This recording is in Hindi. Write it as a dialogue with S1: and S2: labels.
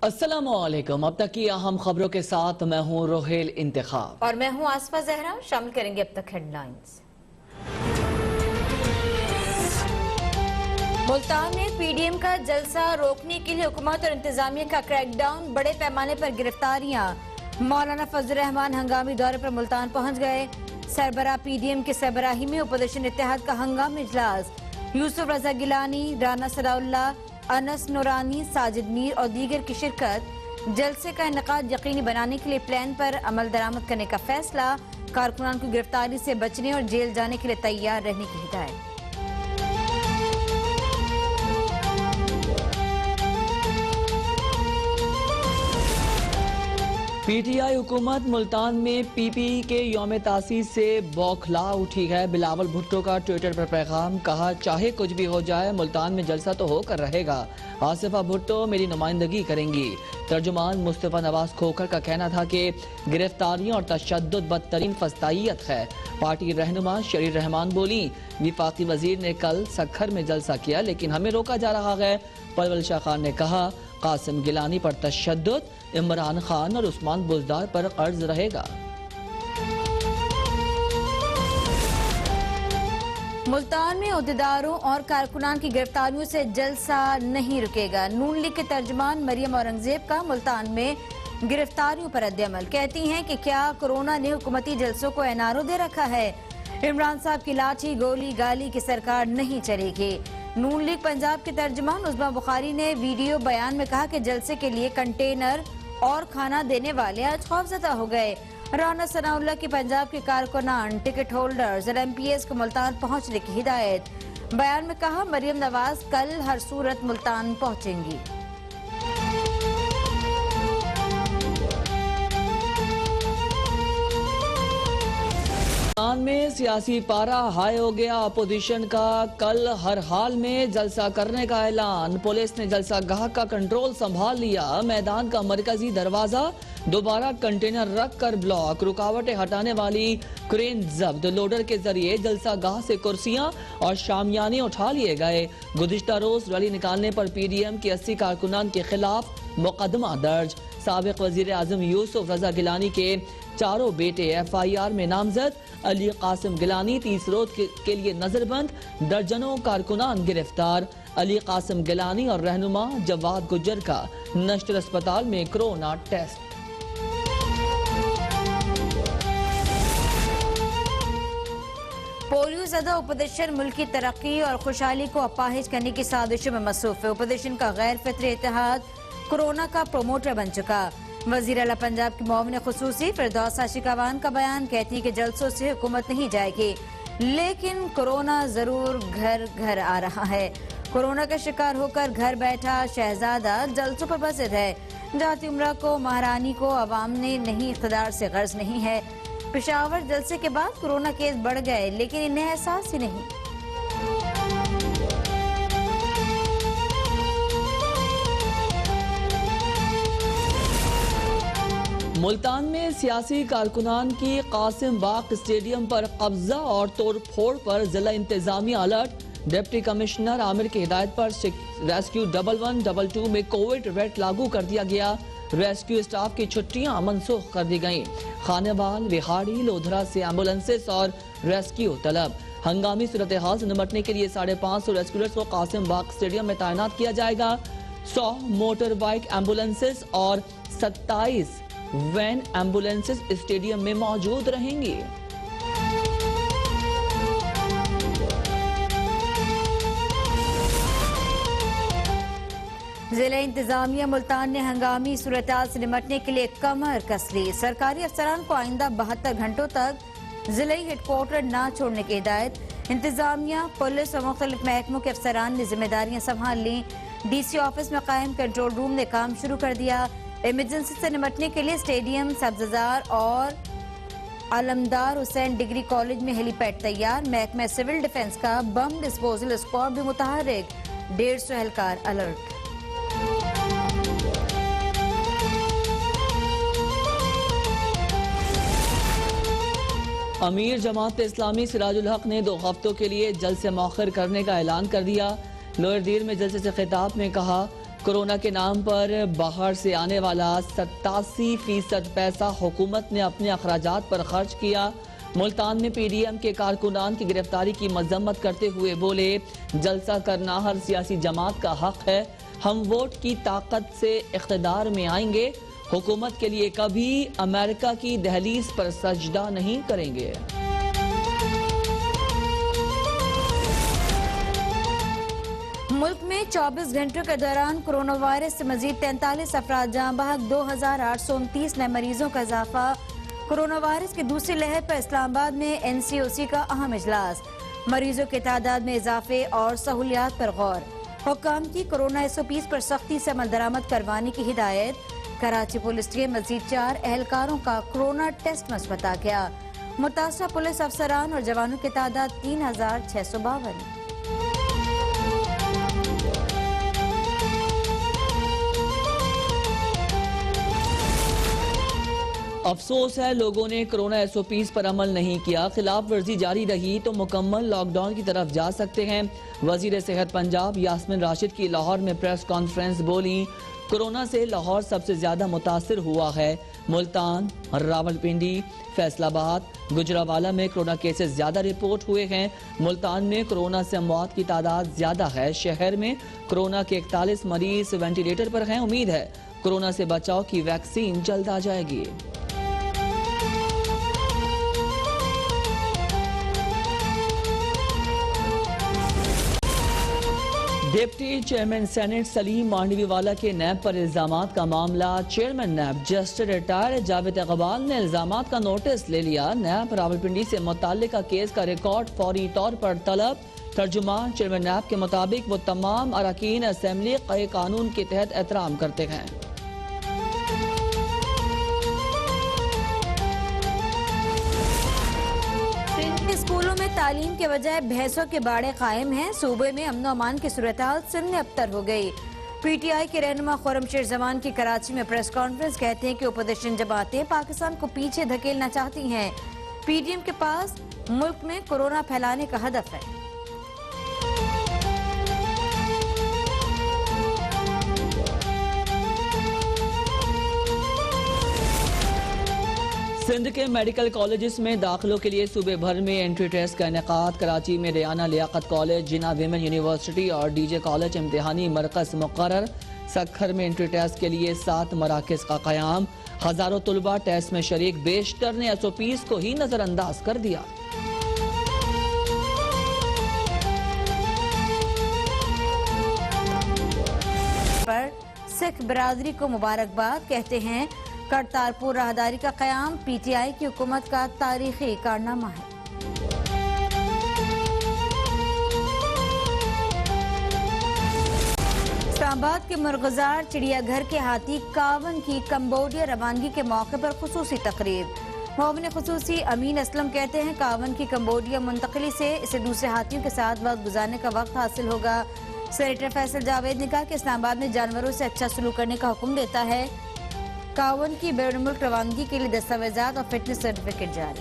S1: अस्सलामुअलैकुम। अब तक की अहम खबरों के साथ मैं हूँ रोहेल इंतखाब
S2: और मैं हूँ आसफा जहरा। शामिल करेंगे अब तक हेडलाइंस। मुल्तान में पीडीएम का जलसा रोकने के लिए हुकूमत और इंतजामिया का क्रैकडाउन, बड़े पैमाने पर गिरफ्तारियां। मौलाना फजल रहमान हंगामी दौरे पर मुल्तान पहुंच गए। सरबराह पीडीएम के सरबराही में अपोजिशन इत्तेहाद का हंगामी इजलास। यूसुफ रजा गिलानी, राना सलाउल्लाह, अनस नूरानी, साजिद मीर और दीगर की शिरकत। जलसे का इनेकाद यकीनी बनाने के लिए प्लान पर अमल दरामद करने का फैसला। कारकुनान को गिरफ्तारी से बचने और जेल जाने के लिए तैयार रहने की हिदायत।
S1: पीटीआई हुकूमत मुल्तान में पीपी के यौम तासीस से बौखला उठी है। बिलावल भुट्टो का ट्विटर पर पैगाम, कहा चाहे कुछ भी हो जाए मुल्तान में जलसा तो होकर रहेगा। आसिफा भुट्टो मेरी नुमाइंदगी करेंगी। तर्जुमान मुस्तफा नवाज खोखर का कहना था कि गिरफ्तारियां और तशद्दुद बदतरीन फस्तायत है। पार्टी रहनुमा शरीर रहमान बोली, विफाकी वजीर ने कल सखर में जलसा किया लेकिन हमें रोका जा रहा है। परवल शाह खान ने कहा कासिम गिलानी पर तशद्दुद, इमरान खान और उस्मान बुजदार पर कर्ज रहेगा।
S2: मुल्तान में ओहदेदारों और कारकुनान की गिरफ्तारियों से जलसा नहीं रुकेगा। नून लीग के तर्जुमान मरियम औरंगजेब का मुल्तान में गिरफ्तारियों पर रद्द-ए-अमल। कहती हैं कि क्या कोरोना ने हुकूमती जलसों को एनआरओ दे रखा है। इमरान साहब की लाठी गोली गाली की सरकार नहीं चलेगी। नून लीग पंजाब के तर्जुमान उस्मा बुखारी ने वीडियो बयान में कहा कि जलसे के लिए कंटेनर और खाना देने वाले आज खौफजदा हो गए। राना सनाउल्लाह की पंजाब के कारकुनान, टिकट होल्डर्स और एमपीएस को मुल्तान पहुंचने की हिदायत। बयान में कहा मरियम नवाज कल हर सूरत मुल्तान पहुंचेंगी।
S1: मुल्तान में सियासी पारा हाई हो गया। अपोजिशन का कल हर हाल में जलसा करने का ऐलान। पुलिस ने जलसा गाह का कंट्रोल संभाल लिया। मैदान का मरकजी दरवाजा दोबारा कंटेनर रख कर ब्लॉक। रुकावटें हटाने वाली क्रेन जब्त। लोडर के जरिए जलसा गाह से कुर्सियां और शामियाने उठा लिए गए। गुज़िश्ता रोज रैली निकालने पर पीडीएम के 80 कारकुनान के खिलाफ मुकदमा दर्ज। साबिक वजीर आजम यूसुफ रजा गिलानी के चारों बेटे एफआईआर में नामजद। अली कासिम गिलानी 30 रोज के लिए नजरबंद। दर्जनों कारकुनान गिरफ्तार। अली कासिम गिलानी और रहनुमा जवाद गुज्जर का नश्तर अस्पताल में कोरोना टेस्ट।
S2: पोलियो ज़दा अपोजिशन मुल्क की तरक्की और खुशहाली को अपाहिज करने की साजिशों में मसरूफ है। अपोजिशन का गैर फितरी इत्तेहाद कोरोना का प्रोमोटर बन चुका। वजीर आला पंजाब की मुआविन खुसूसी फिरदौस आशिकावान का बयान, कहती है कि जलसों से हुकूमत नहीं जाएगी लेकिन कोरोना जरूर घर घर आ रहा है। कोरोना का शिकार होकर घर बैठा शहजादा जलसों पर बसित है। जाती उम्रा को महारानी को अवाम ने नहीं इख्तिदार से गर्ज नहीं है। पेशावर जलसे के बाद कोरोना केस बढ़ गए लेकिन इन्हें एहसास ही नहीं।
S1: मुल्तान में सियासी कारकुनान की कासिम बाग स्टेडियम पर कब्जा और तोड़फोड़ पर जिला इंतजामिया अलर्ट। डिप्टी कमिश्नर आमिर की हिदायत पर रेस्क्यू 1112 में कोविड रेड लागू कर दिया गया। रेस्क्यू स्टाफ की छुट्टियां मनसूख कर दी गईं। खानेवाल, रिहाड़ी, लोधरा से एम्बुलेंसेस और रेस्क्यू तलब। हंगामी सूरत हाल से निपटने के लिए 550 रेस्क्यूअर्स को कासिम बाग स्टेडियम में तैनात किया जाएगा। 100 मोटर बाइक एम्बुलेंसेस और 27 वैन एम्बुलेंसेस स्टेडियम में मौजूद रहेंगी।
S2: जिला इंतजामिया मुल्तान ने हंगामी सूरत-ए-हाल से निपटने के लिए कमर कस ली। सरकारी अफसरान को आइंदा 72 घंटों तक जिले हेडक्वार्टर न छोड़ने की हिदायत। इंतजामिया, पुलिस और मुख्तलिफ महकमों के अफसरान ने जिम्मेदारियां संभाल ली। डीसी ऑफिस में कायम कंट्रोल रूम ने काम शुरू कर दिया। इमरजेंसी से निपटने के लिए स्टेडियम, सब्ज़ार और आलमदार हुसैन डिग्री कॉलेज में हेलीपैड तैयार। महकमा सिविल डिफेंस का बम डिस्पोजल स्क्वाड भी मुतहर्रिक। 150 एहलकार अलर्ट।
S1: अमीर जमात इस्लामी सिराजुल हक ने 2 हफ्तों के लिए जलसे मौखर करने का ऐलान कर दिया। लोअर दीर में जलसे से खिताब में कहा कोरोना के नाम पर बाहर से आने वाला 87% पैसा हुकूमत ने अपने अखराजात पर खर्च किया। मुल्तान में पीडीएम के कारकुनान की गिरफ्तारी की मजम्मत करते हुए बोले, जलसा करना हर सियासी जमात का हक है, हम वोट की ताकत से इख्तिदार में आएंगे, हुकूमत के लिए कभी अमेरिका की दहलीज पर सजदा नहीं करेंगे।
S2: मुल्क में 24 घंटों के दौरान कोरोना वायरस से मजीद 43 अफराद जाँ बहक, 2829 नए मरीजों का इजाफा। कोरोना वायरस की दूसरी लहर पर इस्लामाबाद में NCOC का अहम इजलास, मरीजों की तादाद में इजाफे और सहूलियात पर गौर। हुक्काम की कोरोना SOPs पर सख्ती से अमल दरामद करवाने की हिदायत। कराची पुलिस के मजीद 4 एहलकारों का कोरोना टेस्ट मुस्बत आ गया। मुतासरा पुलिस अफसरान और जवानों की तादाद 3652।
S1: अफसोस है लोगों ने कोरोना SOPs पर अमल नहीं किया, खिलाफ वर्जी जारी रही तो मुकम्मल लॉकडाउन की तरफ जा सकते हैं। वजीर सेहत पंजाब यास्मीन राशिद की लाहौर में प्रेस कॉन्फ्रेंस बोली, कोरोना से लाहौर सबसे ज्यादा मुतासिर हुआ है। मुल्तान, रावलपिंडी, फैसलाबाद, गुजरावाला में कोरोना केसेस ज्यादा रिपोर्ट हुए हैं। मुल्तान में कोरोना से अमवात की तादाद ज्यादा है। शहर में कोरोना के 41 मरीज वेंटिलेटर पर हैं। उम्मीद है कोरोना से बचाव की वैक्सीन जल्द आ जाएगी। Deputy chairman senate Salim Mandviwala के नैब पर इल्जामात का मामला। Chairman NAB justice retired Javed Iqbal ने इल्जामात का नोटिस ले लिया। नैब रावलपिंडी से मुताल्लिका केस का रिकॉर्ड फौरी तौर पर तलब। तर्जुमान चेयरमैन नैब के मुताबिक वो तमाम अरकान असेंबली कानून के तहत एहतराम करते हैं।
S2: स्कूलों में तालीम के बजाय बहसों के बाड़े कायम हैं। सूबे में अमन अमान की सूरत हाल सिंध में अबतर हो गई। PTI के रहनुमा खुर्रमशेर जमान की कराची में प्रेस कॉन्फ्रेंस कहते हैं कि अपोजिशन जमातें पाकिस्तान को पीछे धकेलना चाहती हैं। PDM के पास मुल्क में कोरोना फैलाने का हदफ है।
S1: सिंध के मेडिकल कॉलेजेस में दाखिलों के लिए सूबे भर में एंट्री टेस्ट का इनेकाद। कराची में रियाना लियाकत कॉलेज, जिना विमेन यूनिवर्सिटी और DJ कॉलेज इम्तिहानी मरकज मुकर्रर। सक्खर में एंट्री टेस्ट के लिए 7 मराकज का कयाम। हजारों तुलबा टेस्ट में शरीक। बेशतर ने SOPs को ही नजरअंदाज कर दिया।
S2: पर सिख बिरादरी को मुबारकबाद, कहते हैं करतारपुर राहदारी का कयाम PTI की हुकूमत का तारीखी कारनामा है। इस्लामाबाद के मुर्गजार चिड़ियाघर के हाथी कावन की कंबोडिया रवानगी के मौके पर खुसूसी तकरीब। मोमिन खुसूसी अमीन असलम कहते हैं कावन की कंबोडिया मुंतकली से इसे दूसरे हाथियों के साथ वक्त गुजारने का वक्त हासिल होगा। सेनेटर फैसल जावेद ने कहा कि इस्लामाबाद में जानवरों से अच्छा सलूक करने का हुक्म देता है। कावन की बैरून मुल्क रवानगी के लिए दस्तावेजात और फिटनेस सर्टिफिकेट जारी।